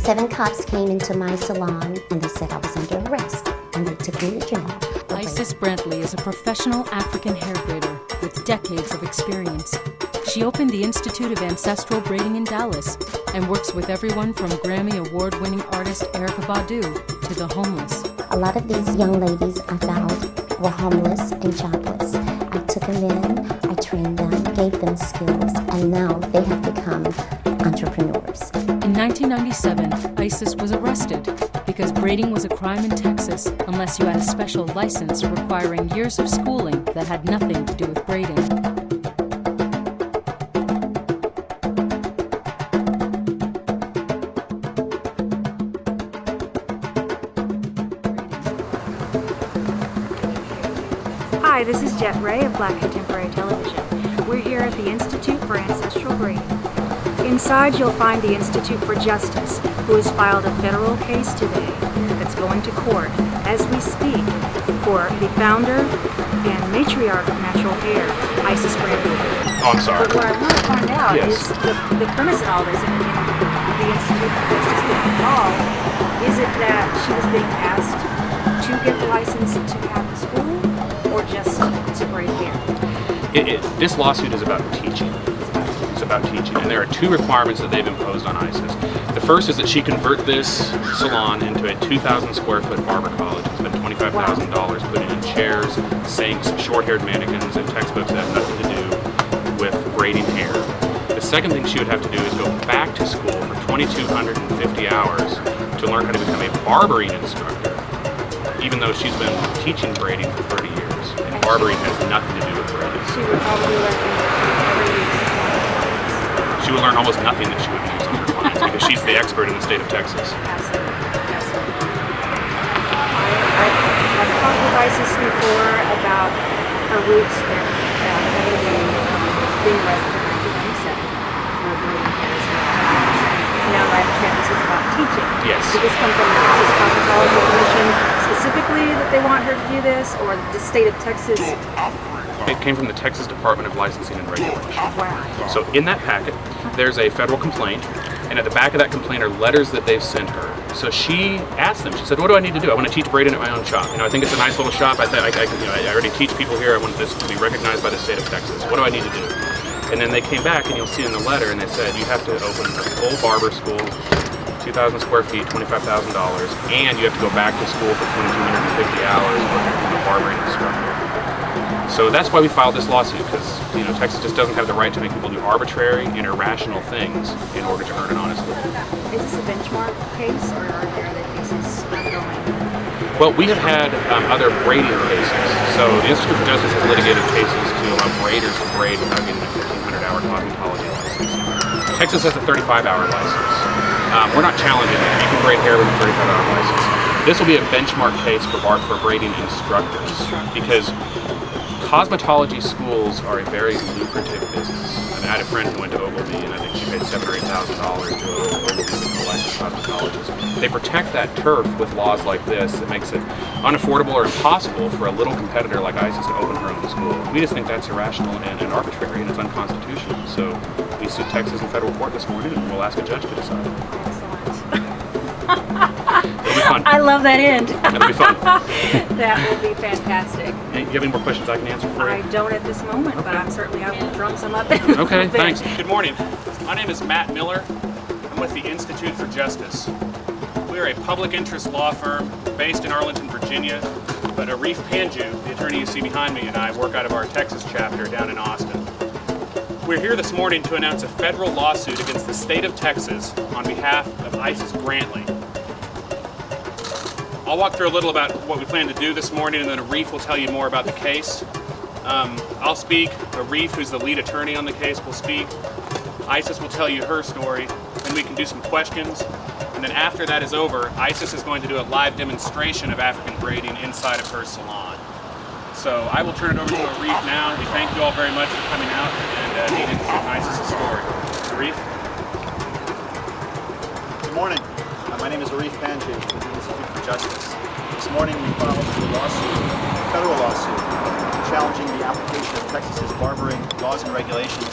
7 cops came into my salon and they said I was under arrest, and they took me to jail. Isis Brantley is a professional African hair braider with decades of experience. She opened the Institute of Ancestral Braiding in Dallas and works with everyone from Grammy Award-winning artist Erykah Badu to the homeless. A lot of these young ladies I found were homeless and jobless. I took them in, I trained them, gave them skills, and now they have become entrepreneurs. In 1997, Isis was arrested because braiding was a crime in Texas unless you had a special license requiring years of schooling that had nothing to do with braiding. Hi, this is Jett Ray of Black Contemporary Television. We're here at the Institute for Ancestral Braiding. Inside you'll find the Institute for Justice, who has filed a federal case today that's going to court as we speak for the founder and matriarch of natural hair, Isis Brantley. Oh, I'm sorry. But what I want to find out Yes. is the premise in all this, and the Institute for Justice being involved, is it that she was being asked to get the license to have the school, or just to braid hair? This lawsuit is about teaching. It's about teaching, and there are 2 requirements that they've imposed on Isis. The first is that she convert this salon into a 2,000 square foot barber college. It's been $25,000 putting in chairs, sinks, short-haired mannequins, and textbooks that have nothing to do with braiding hair. The second thing she would have to do is go back to school for 2,250 hours to learn how to become a barbering instructor, even though she's been teaching braiding for 30 years, and barbering has nothing to do with braiding. She would probably learn every week. She would learn almost nothing that she would be using her clients because she's the expert in the state of Texas. Absolutely. I've talked with Isis before about her roots there, being a resident in 1997 for braiding hair as well. Now I understand this is about teaching. Yes. Did this come from the Texas Cosmetology Commission specifically that they want her to do this, or the state of Texas? It came from the Texas Department of Licensing and Regulation. Wow. So in that packet, there's a federal complaint, and at the back of that complaint are letters that they've sent her. So she asked them, she said, what do I need to do? I want to teach braiding at my own shop. I think it's a nice little shop. I already teach people here. I want this to be recognized by the state of Texas. What do I need to do? And then they came back, and you'll see in the letter, and they said, you have to open a full barber school, 2,000 square feet, $25,000, and you have to go back to school for 2,250 hours working as a barbering instructor. So that's why we filed this lawsuit, because Texas just doesn't have the right to make people do arbitrary and irrational things in order to earn an honest living. Is this a benchmark case, or are there other cases ongoing? Well, we have had other braiding cases. So the Institute for Justice has litigated cases to allow braiders to braid without getting a 1,500-hour cosmetology license. Texas has a 35-hour license. We're not challenging it. You can braid hair with a 35-hour license. This will be a benchmark case for braiding instructors, because cosmetology schools are a very lucrative business. I had a friend who went to Ogilvy, and I think she paid $7,000 or $8,000 to Ogilvy become a licensed cosmetologist. They protect that turf with laws like this that makes it unaffordable or impossible for a little competitor like ISIS to open her own school. We just think that's irrational and arbitrary, and it's unconstitutional. So we sued Texas in federal court this morning, and we'll ask a judge to decide. It'll be fun. I love that end. It'll be fun. That will be fantastic. Hey, you have any more questions I can answer for you? I don't at this moment, but I will drum some up. Okay, thanks. Good morning. My name is Matt Miller. I'm with the Institute for Justice. We are a public interest law firm based in Arlington, Virginia, but Arif Panju, the attorney you see behind me, and I work out of our Texas chapter down in Austin. We're here this morning to announce a federal lawsuit against the state of Texas on behalf of Isis Brantley. I'll walk through a little about what we plan to do this morning, and then Arif will tell you more about the case. I'll speak. Arif, who's the lead attorney on the case, will speak. Isis will tell you her story, and we can do some questions. And then after that is over, Isis is going to do a live demonstration of African braiding inside of her salon. So I will turn it over to Arif now. We thank you all very much for coming out and needing to hear Isis' story. Arif? Good morning. My name is Arif Panju with the Institute for Justice. This morning we filed a federal lawsuit, challenging the application of Texas's barbering laws and regulations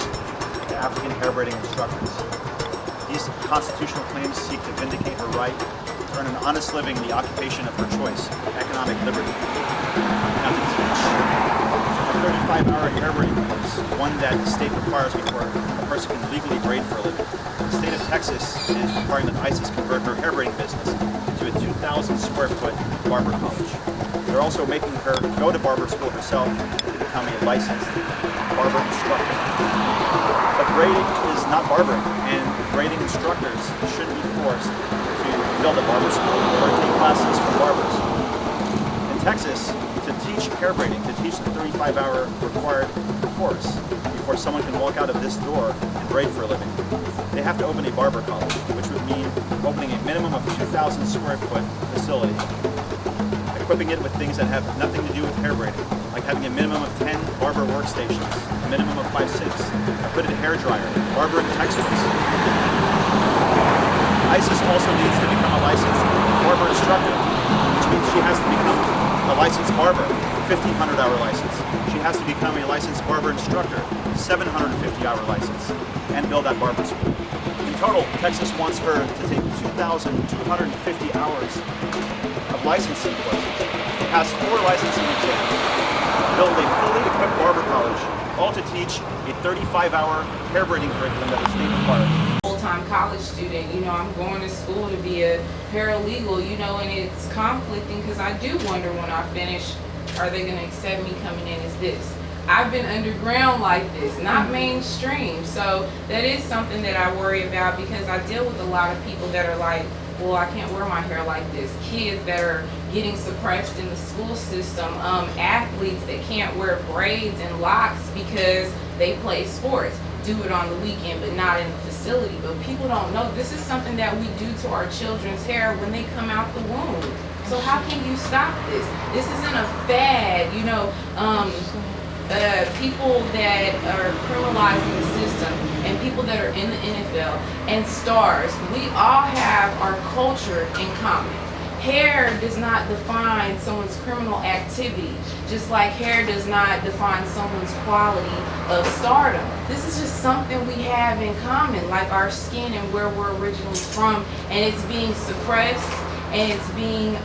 to African hair braiding instructors. The These constitutional claims seek to vindicate her right to earn an honest living in the occupation of her choice, economic liberty. Now, to teach a 35-hour hair braiding course, one that the state requires before a person can legally braid for a living, the state of Texas is requiring that ISIS convert her hair braiding business into a 2,000 square foot barber college. They're also making her go to barber school herself to become a licensed barber instructor. But braiding is not barbering, and braiding instructors shouldn't be forced to build a barber school or take classes from barbers. In Texas, to teach hair braiding, to teach the 35-hour required course before someone can walk out of this door and braid for a living, they have to open a barber college, which would mean opening a minimum of 2,000 square foot facility, equipping it with things that have nothing to do with hair braiding, like having a minimum of 10 barber workstations, a minimum of 5 sinks, a hooded hair dryer, barbering textbooks. ISIS also needs to become a licensed barber instructor, which means she has to become a licensed barber, 1,500-hour license. She has to become a licensed barber instructor, 750-hour license, and build that barber school. In total, Texas wants her to take 2,250 hours of licensing courses, pass 4 licensing exams, build a fully equipped barber college, all to teach a 35-hour hair braiding curriculum that the state requires. Full-time college student, I'm going to school to be a paralegal, and it's conflicting because I do wonder when I finish, are they going to accept me coming in as this? I've been underground like this, not mainstream, so that is something that I worry about because I deal with a lot of people that are like, well, I can't wear my hair like this. Kids that are getting suppressed in the school system, athletes that can't wear braids and locks because they play sports, do it on the weekend but not in the facility. But people don't know this is something that we do to our children's hair when they come out the womb. So how can you stop this? This isn't a fad, people that are criminalizing the system and people that are in the NFL and stars, we all have our culture in common. Hair does not define someone's criminal activity, just like hair does not define someone's quality of stardom. This is just something we have in common, like our skin and where we're originally from, and it's being suppressed and it's being,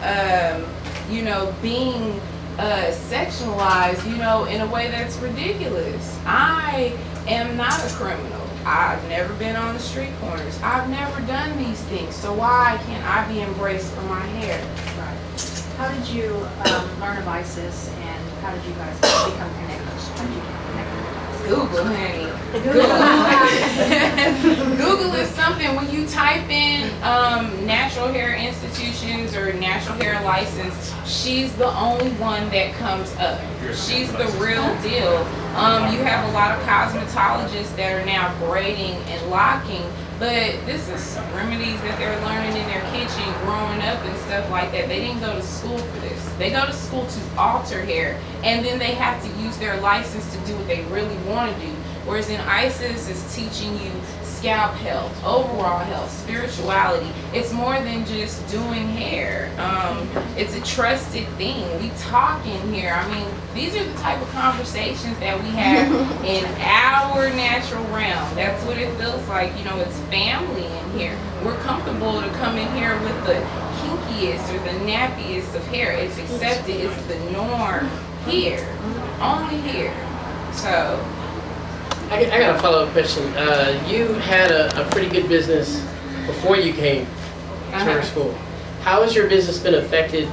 sexualized, in a way that's ridiculous. I am not a criminal. I've never been on the street corners. I've never done these things. So why can't I be embraced for my hair? Right. How did you learn of ISIS, and how did you guys become connected? How did you get connected with ISIS? Google, honey. Google is something, when you type in natural hair institutions or natural hair license, she's the only one that comes up. She's the real deal. You have a lot of cosmetologists that are now braiding and locking, but this is remedies that they're learning in their kitchen, growing up and stuff like that. They didn't go to school for this. They go to school to alter hair, and then they have to use their license to do what they really want to do. Whereas in ISIS is teaching you scalp health, overall health, spirituality. It's more than just doing hair. It's a trusted thing. We talk in here. I mean, these are the type of conversations that we have in our natural realm. That's what it feels like. It's family in here. We're comfortable to come in here with the kinkiest or the nappiest of hair. It's accepted. It's the norm here. Only here. So I got a follow-up question. You had a pretty good business before you came to our school. How has your business been affected,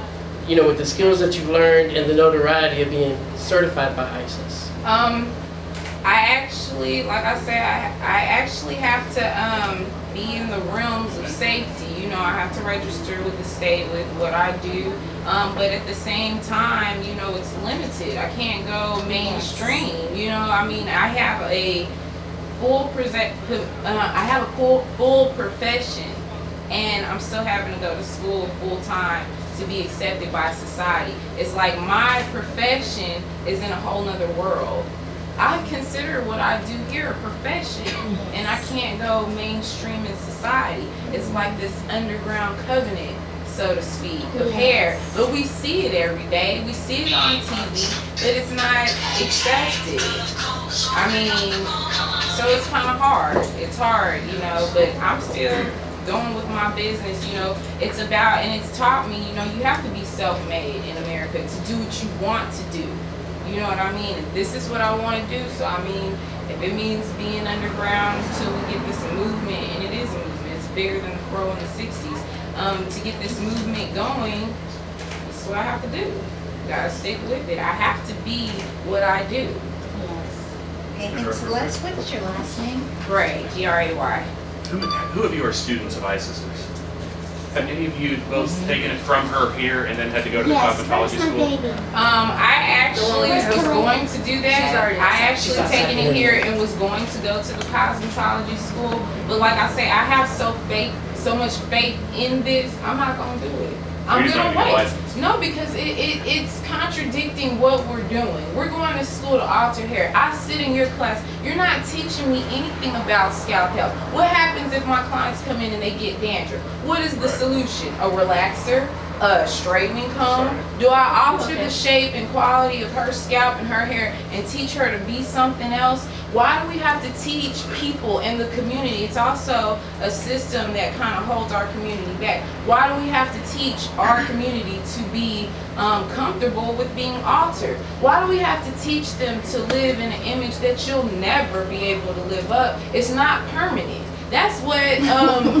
with the skills that you've learned and the notoriety of being certified by ISIS? I actually, like I said, I actually have to be in the realms of safety. I have to register with the state with what I do. But at the same time, it's limited. I can't go mainstream. I have a full profession, and I'm still having to go to school full time to be accepted by society. It's like my profession is in a whole nother world. I consider what I do here a profession, and I can't go mainstream in society. It's like this underground covenant so to speak, of hair. But we see it every day. We see it on TV, but it's not accepted. I mean, so it's kind of hard. It's hard, you know, but I'm still going with my business, you know. It's about, and it's taught me, you know, you have to be self-made in America to do what you want to do. You know what I mean? And this is what I want to do. So, I mean, if it means being underground until we get this movement, and it is a movement, it's bigger than the fro in the 60s, to get this movement going, that's what I have to do. Gotta stick with it. I have to be what I do. Yes. Okay, and Celeste, what is your last name? Gray, G-R-A-Y. Who of you are students of ISIS's? Have any of you both taken it from her here and then had to go to the Yes, where's cosmetology my school? baby? I actually was going to do that. I actually She's taken it outside. here and was going to go to the cosmetology school. But like I say, I have so much faith in this. I'm not gonna do it. I'm You're just gonna not gonna get wait. licensed. No, because it's contradicting what we're doing. We're going to school to alter hair. I sit in your class. You're not teaching me anything about scalp health. What happens if my clients come in and they get dandruff? What is the solution? A relaxer? A straightening comb? Do I alter the shape and quality of her scalp and her hair and teach her to be something else? Why do we have to teach people in the community? It's also a system that kind of holds our community back. Why do we have to teach our community to be comfortable with being altered? Why do we have to teach them to live in an image that you'll never be able to live up? It's not permanent. That's what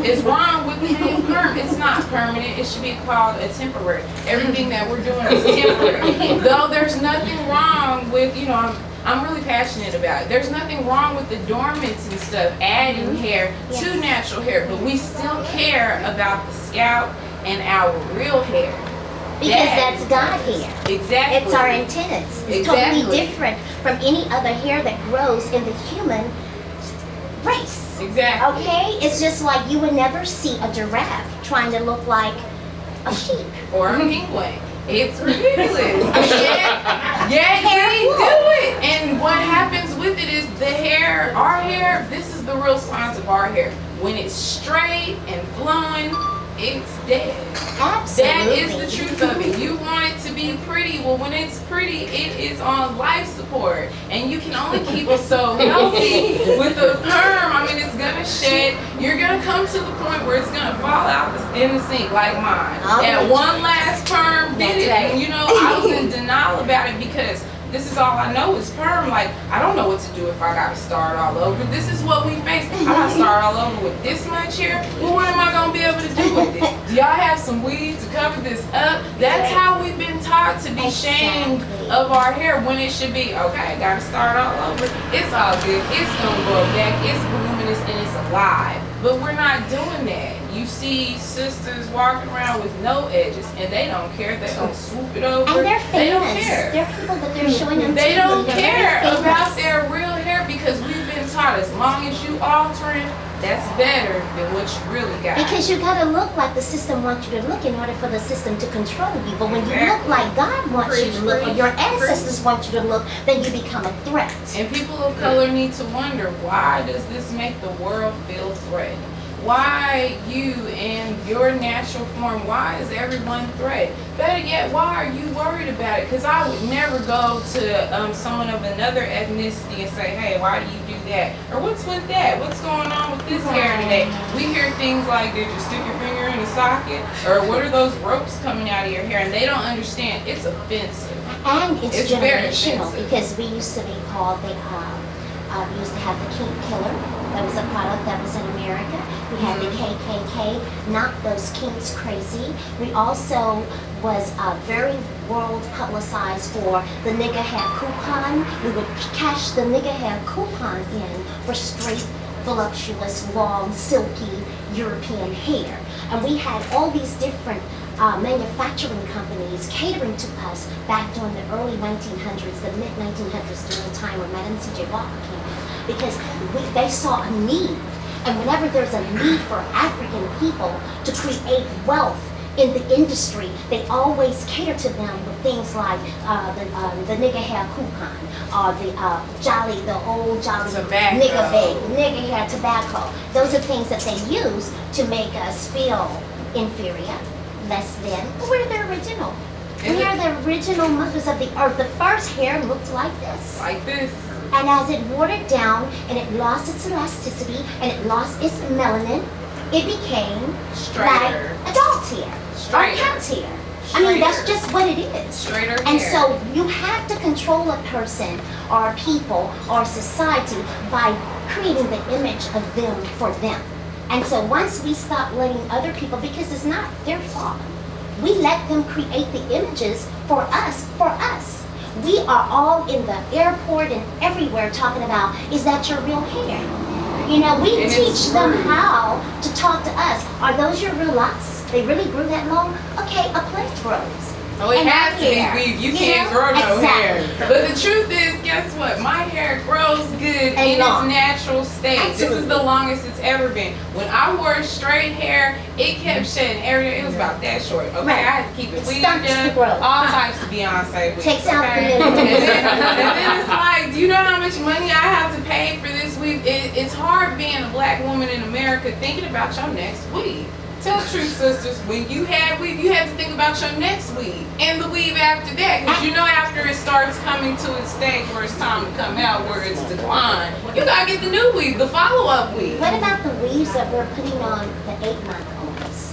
is wrong with being permanent. It's not permanent. It should be called a temporary. Everything that we're doing is temporary. Though there's nothing wrong with, you know, I'm really passionate about it. There's nothing wrong with the dormants and stuff, adding hair to natural hair, but we still care about the scalp and our real hair. Because that's God hair. Exactly. It's our antennas. It's Exactly. totally different from any other hair that grows in the human race. Exactly. Okay? It's just like you would never see a giraffe trying to look like a sheep. Or a penguin. It's ridiculous. Yeah, you do it. And what happens with it is the hair, our hair, this is the real signs of our hair. When it's straight and flowing, it's dead. Absolutely. That is the truth of it. You want it to be pretty. Well, when it's pretty, it is on life support. And you can only keep it so healthy with a perm. I mean, it's going to shed. You're going to come to the point where it's going to fall out in the sink like mine. That one last perm did it. And, you know, I was in denial about it because this is all I know is perm. Like, I don't know what to do if I gotta start all over. This is what we face. I gotta start all over with this much hair. Well, what am I gonna be able to do with it? Do y'all have some weeds to cover this up? That's how we've been taught to be ashamed of our hair when it should be, okay, gotta start all over. It's all good. It's gonna grow back. It's voluminous and it's alive. But we're not doing that. You see sisters walking around with no edges and they don't care. They don't swoop it over. And they're They don't famous. care. They're people that they're showing on They TV. don't They're care very about famous. their real hair because we've been taught as long as you altering, that's better than what you really got. Because you gotta look like the system wants you to look in order for the system to control you. But when you look like God wants you to look, or your ancestors want you to look, then you become a threat. And people of color need to wonder, why does this make the world feel threatened? Why you in your natural form, why is everyone threatened? Better yet, why are you worried about it? Because I would never go to someone of another ethnicity and say, hey, why do you do that? Or what's with that? What's going on with this hair today? We hear things like, did you stick your finger in a socket? Or what are those ropes coming out of your hair? And they don't understand. It's offensive. And it's very generational offensive. because we used to be called we used to have the King Killer. That was a product that was in America. We had the KKK, knocked those kings crazy. We also was very world publicized for the nigger hair coupon. We would cash the nigger hair coupon in for straight, voluptuous, long, silky European hair. And we had all these different manufacturing companies catering to us back during the early 1900s, the mid 1900s, during the time when Madame C.J. Walker came in, because they saw a need. And whenever there's a need for African people to create wealth in the industry, they always cater to them with things like the nigger hair coupon, or the old jolly Tobacco. nigger bag, nigger hair tobacco. Those are things that they use to make us feel inferior, less than, but we're the original. We are the original mothers of the earth. The first hair looked like this. Like this. And as it watered down and it lost its elasticity and it lost its melanin, it became Straighter. like adult hair or Straighter. cat's hair. I mean, that's Straighter. just what it is. Straighter And hair. so you have to control a person or people or society by creating the image of them for them. And so once we stop letting other people, because it's not their fault, we let them create the images for us, for us. We are all in the airport and everywhere talking about, is that your real hair? You know, we And it's teach them rude. how to talk to us. Are those your real locks? They really grew that long? Okay, a plant grows. Oh, it And has our to be hair, weave. You you can't know? grow no hair. Exactly. But the truth is, guess what? My hair grows good And in long. its natural state. This is Absolutely. the longest it's ever been. When I wore straight hair, it kept shedding every day. It was about that short. Okay, Right. I had to keep it It weaved stunts the done. growth. All types of Beyonce wigs. Takes out the okay? middle. And then it's like, do you know how much money I have to pay for this weave? It's hard being a black woman in America thinking about your next weave. Tell the truth, sisters, when you had weave, you had to think about your next weave and the weave after that. Because you know after it starts coming to its stage where it's time to come out, where it's declined, you gotta get the new weave, the follow-up weave. What about the weaves that we're putting on the 8-month-olds?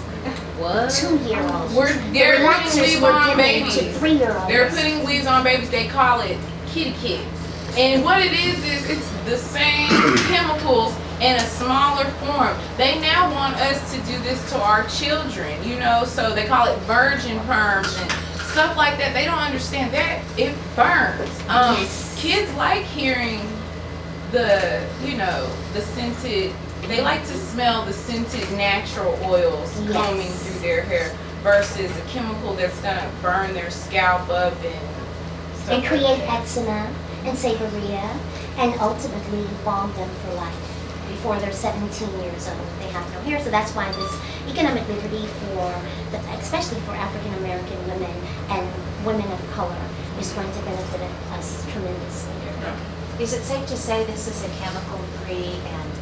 What? 2-year-olds. They're The putting relaxers weave we're on giving babies. to 3-year-olds. They're putting weaves on babies. They call it kitty kids. And what it is it's the same chemicals in a smaller form. They now want us to do this to our children, you know, so they call it virgin perms and stuff like that. They don't understand that it burns. Yes. Kids like hearing the, you know, the scented, they like to smell the scented natural oils Yes. combing through their hair versus a chemical that's gonna burn their scalp up and stuff And like create that. eczema and seborrhea and ultimately bond them for life. Before they're 17 years old, they have no hair. So that's why this economic liberty for, especially for African American women and women of color, is going to benefit us tremendously. Is it safe to say this is a chemical-free and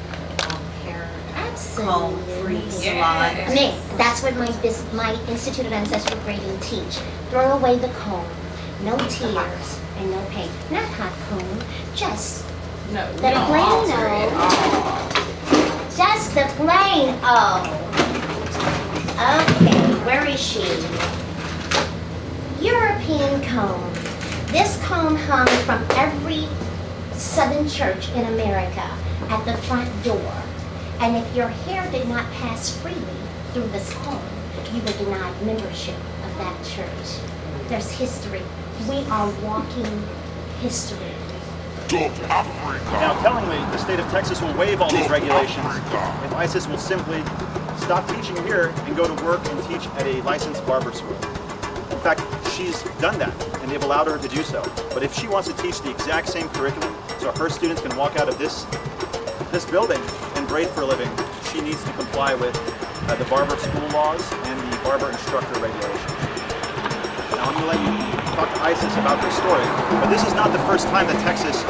hair Absolutely. comb-free salon? Yes. I mean, that's what my Institute of Ancestral Grading teach. Throw away the comb, no tears and no pain. Not hot comb, just No, we the don't plain alter it. O. Just the plain O. Okay, where is she? European comb. This comb hung from every Southern church in America at the front door. And if your hair did not pass freely through this comb, you were denied membership of that church. There's history. We are walking history. Now, tellingly, the state of Texas will waive all these regulations if ISIS will simply stop teaching here and go to work and teach at a licensed barber school. In fact, she's done that, and they've allowed her to do so. But if she wants to teach the exact same curriculum, so her students can walk out of this building and braid for a living, she needs to comply with the barber school laws and the barber instructor regulations. Now, I'm going to let you talk to ISIS about their story, but this is not the first time that Texas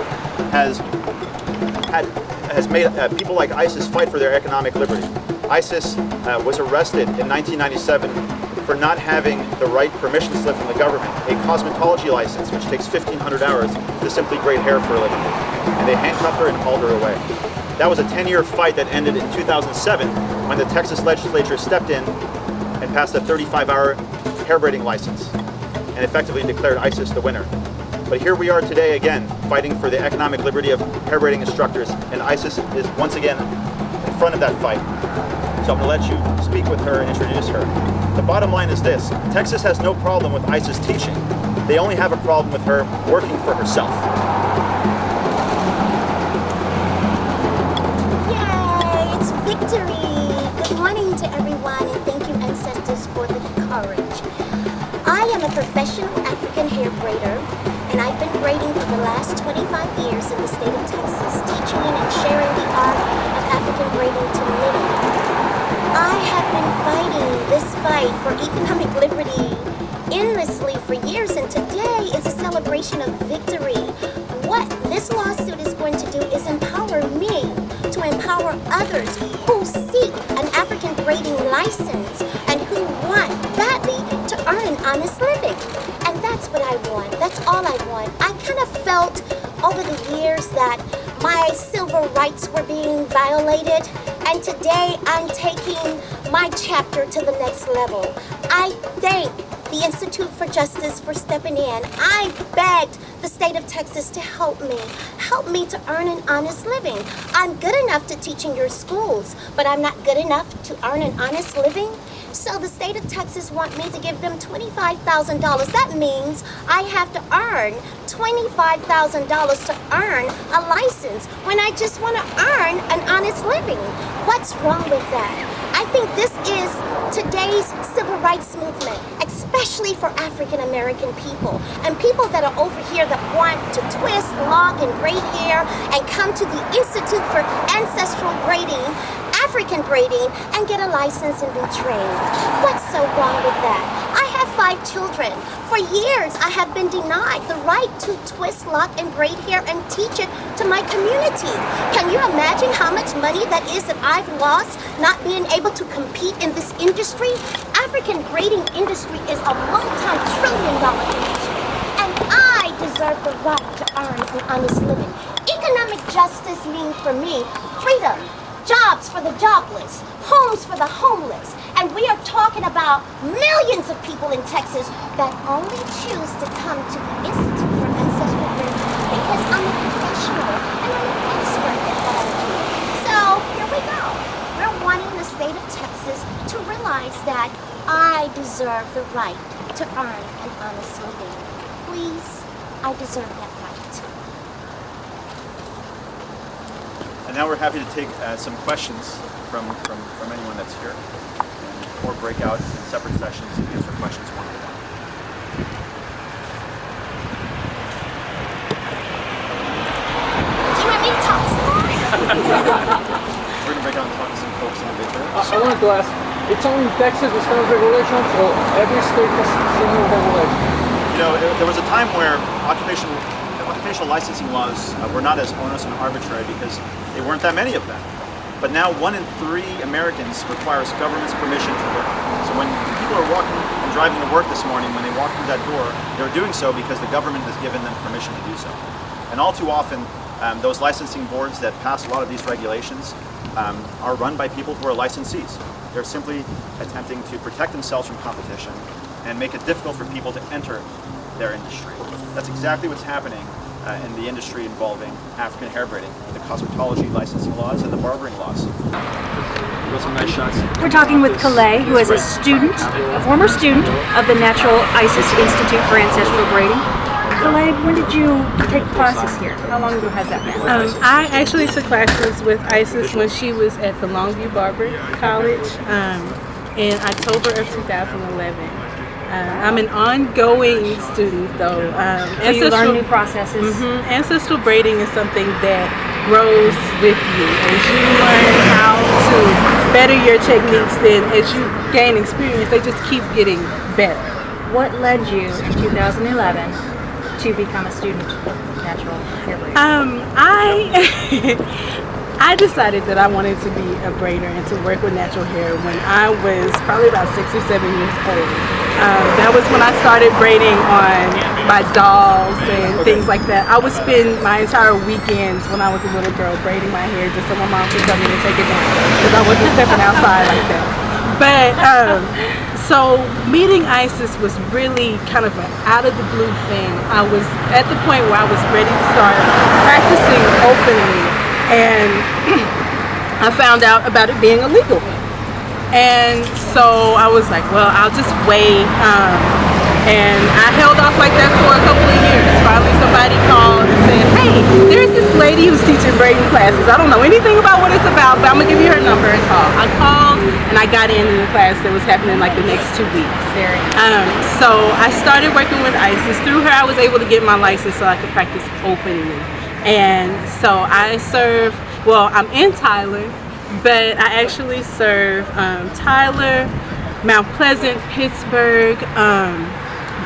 has made people like ISIS fight for their economic liberty. ISIS was arrested in 1997 for not having the right permission slip from the government, a cosmetology license, which takes 1,500 hours to simply braid hair for a living. And they handcuffed her and hauled her away. That was a 10-year fight that ended in 2007 when the Texas legislature stepped in and passed a 35-hour hair braiding license and effectively declared ISIS the winner. But here we are today again, fighting for the economic liberty of hair braiding instructors, and ISIS is once again in front of that fight. So I'm going to let you speak with her and introduce her. The bottom line is this: Texas has no problem with ISIS teaching. They only have a problem with her working for herself. Yay, it's victory! Good morning to everyone, and thank you, ancestors, for the courage. I am a professional African hair braider, and I've been braiding for the last 25 years in the state of Texas, teaching and sharing the art of African braiding to many. I have been fighting this fight for economic liberty endlessly for years, and today is a celebration of victory. What this lawsuit is going to do is empower me to empower others who seek an African braiding license and who want that that's all I want. I kind of felt over the years that my civil rights were being violated, and today I'm taking my chapter to the next level. I thank the Institute for Justice for stepping in. I begged the state of Texas to help me to earn an honest living. I'm good enough to teach in your schools, but I'm not good enough to earn an honest living. So the state of Texas want me to give them $25,000. That means I have to earn $25,000 to earn a license when I just want to earn an honest living. What's wrong with that? I think this is today's civil rights movement, especially for African American people and people that are over here that want to twist, lock, and braid hair and come to the Institute for Ancestral Braiding, African braiding, and get a license and be trained. What's so wrong with that? I have 5 children. For years, I have been denied the right to twist, lock, and braid hair and teach it to my community. Can you imagine how much money that is that I've lost not being able to compete in this industry? African braiding industry is a multi-trillion-dollar industry, and I deserve the right to earn an honest living. Economic justice means for me freedom, jobs for the jobless, homes for the homeless, and we are talking about millions of people in Texas that only choose to come to the Institute for Ancestral Braiding because I'm a professional and I'm an expert at what I do. So here we go. We're wanting the state of Texas to realize that I deserve the right to earn an honest living. Please, I deserve that right. And now we're happy to take some questions from anyone that's here, or break out in separate sessions and answer questions one by one. Do you want me to talk some more? We're going to break out and talk to some folks individually. I wanted to ask, it's only Texas that has regulations, or every state has similar regulations? You know, there was a time where occupational licensing laws were not as onerous and arbitrary because there weren't that many of them. But now 1 in 3 Americans requires government's permission to work. So when people are walking and driving to work this morning, when they walk through that door, they're doing so because the government has given them permission to do so. And all too often, those licensing boards that pass a lot of these regulations are run by people who are licensees. They're simply attempting to protect themselves from competition and make it difficult for people to enter their industry. That's exactly what's happening in the industry involving African hair braiding, the cosmetology licensing laws and the barbering laws. Some nice shots. We're talking with Calais, who is a student, a former student of the Natural ISIS Institute for Ancestral Braiding. Calais, when did you take classes here? How long ago has that been? I actually took classes with Isis when she was at the Longview Barber College in October of 2011. I'm an ongoing student though. So you learn new processes? Ancestral braiding is something that grows with you. As you learn how to better your techniques, then as you gain experience, they just keep getting better. What led you in 2011 to become a student of natural hair braiding? I decided that I wanted to be a braider and to work with natural hair when I was probably about 6 or 7 years old. That was when I started braiding on my dolls and things like that. I would spend my entire weekends when I was a little girl braiding my hair just so my mom could tell me to take it down because I wasn't stepping outside like that. But so meeting Isis was really kind of an out of the blue thing. I was at the point where I was ready to start practicing openly, and I found out about it being illegal. And so I was like, well, I'll just wait. And I held off like that for a couple of years. Finally somebody called and said, hey, there's this lady who's teaching braiding classes. I don't know anything about what it's about, but I'm gonna give you her number and call. I called and I got in the class that was happening like the next 2 weeks. So I started working with Isis. Through her I was able to get my license so I could practice openly. And so I serve, well, I'm in Tyler, but I actually serve Tyler, Mount Pleasant, Pittsburgh,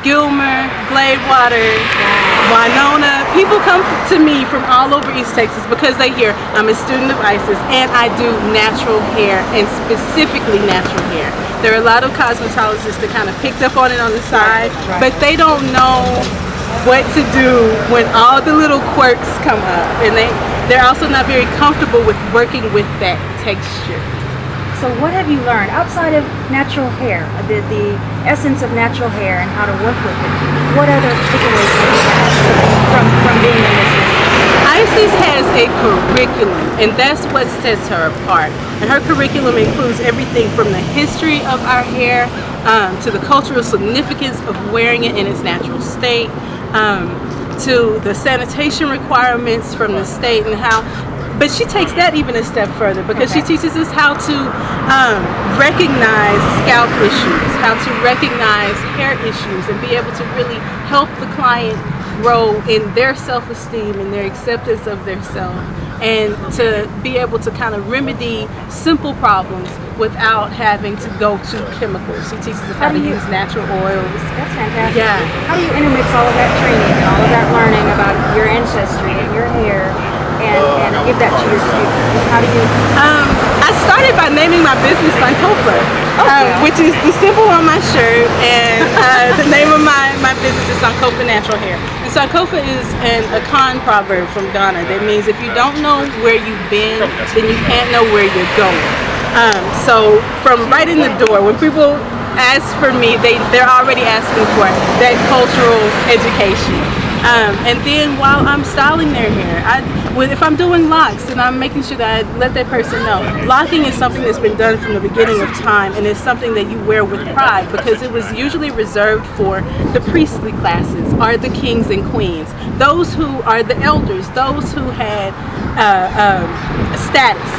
Gilmer, Gladewater, Winona. People come to me from all over East Texas because they hear I'm a student of Isis and I do natural hair, and specifically natural hair. There are a lot of cosmetologists that kind of picked up on it on the side, but they don't know what to do when all the little quirks come up, and they're also not very comfortable with working with that texture. So what have you learned outside of natural hair, the essence of natural hair and how to work with it? What other takeaways have you had from being in this industry? Isis has a curriculum, and that's what sets her apart. And her curriculum includes everything from the history of our hair to the cultural significance of wearing it in its natural state, to the sanitation requirements from the state and how. But she takes that even a step further because she teaches us how to recognize scalp issues, how to recognize hair issues, and be able to really help the client grow in their self-esteem and their acceptance of their self, and to be able to kind of remedy simple problems without having to go to chemicals. She teaches us how to use natural oils. That's fantastic. Yeah. How do you intermix all of that training and all of that learning about your ancestry and your hair and give that to your students? How do you? I started by naming my business Sankofa, which is the symbol on my shirt, and the name of my business is Sankofa Natural Hair. And Sankofa is an Akan proverb from Ghana that means if you don't know where you've been, then you can't know where you're going. So from right in the door, when people ask for me, they're already asking for that cultural education. And then while I'm styling their hair, if I'm doing locks, then I'm making sure that I let that person know. Locking is something that's been done from the beginning of time, and it's something that you wear with pride because it was usually reserved for the priestly classes, or the kings and queens, those who are the elders, those who had status.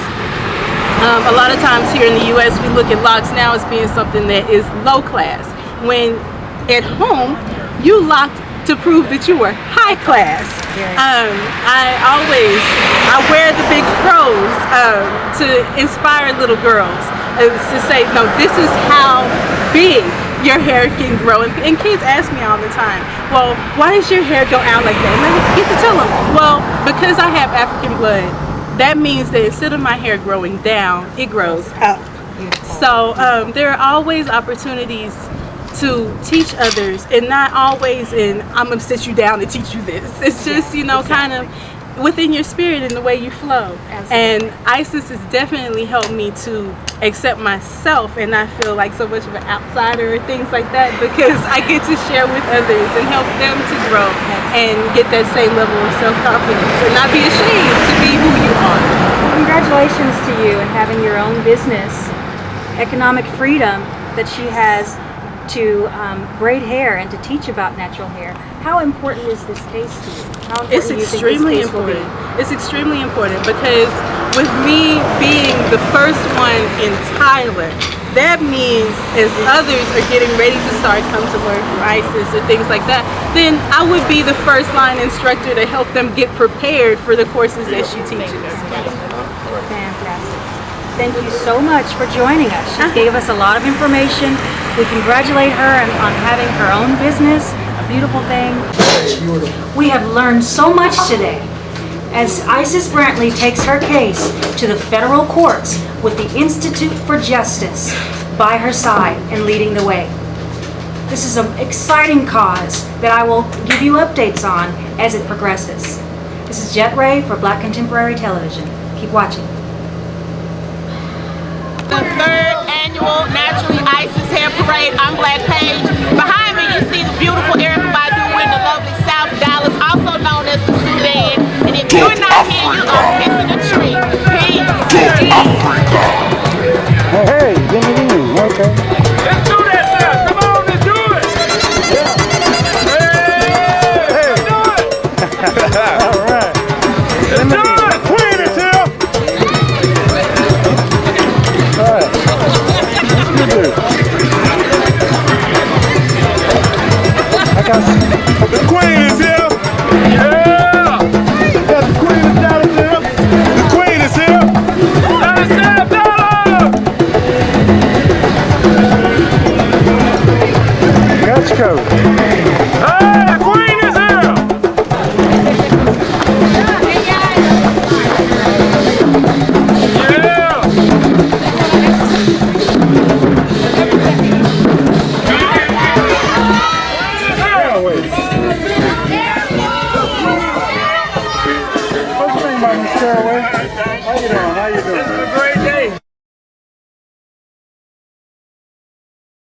A lot of times here in the U.S. we look at locks now as being something that is low class, when at home you locked to prove that you were high class. I wear the big fros to inspire little girls to say, no, this is how big your hair can grow. And kids ask me all the time, well, why does your hair go out like that? And I get to tell them, well, because I have African blood, that means that instead of my hair growing down, it grows up. So there are always opportunities to teach others, and not always in I'm gonna sit you down and teach you this. It's just, kind of within your spirit and the way you flow. And Isis has definitely helped me to accept myself and not feel like so much of an outsider or things like that, because I get to share with others and help them to grow and get that same level of self-confidence and not be ashamed to be who you are. Congratulations to you and having your own business, economic freedom that she has to braid hair and to teach about natural hair. How important is this case to you? How important It's extremely important. It's extremely important because with me being the first one in Thailand, that means as others are getting ready to start come to learn from Isis or things like that, then I would be the first line instructor to help them get prepared for the courses that she teaches. Fantastic. Thank you so much for joining us. She gave us a lot of information. We congratulate her on having her own business, a beautiful thing. We have learned so much today as Isis Brantley takes her case to the federal courts with the Institute for Justice by her side and leading the way. This is an exciting cause that I will give you updates on as it progresses. This is Jett Ray for Black Contemporary Television. Keep watching. The third annual Naturally Isis Hair Parade. I'm Black Page. Behind me you see the beautiful Erica Badu in the lovely South Dallas, also known as the Sudan. And if you're not here, you are missing a treat. Peace. Hey, give me these. Okay.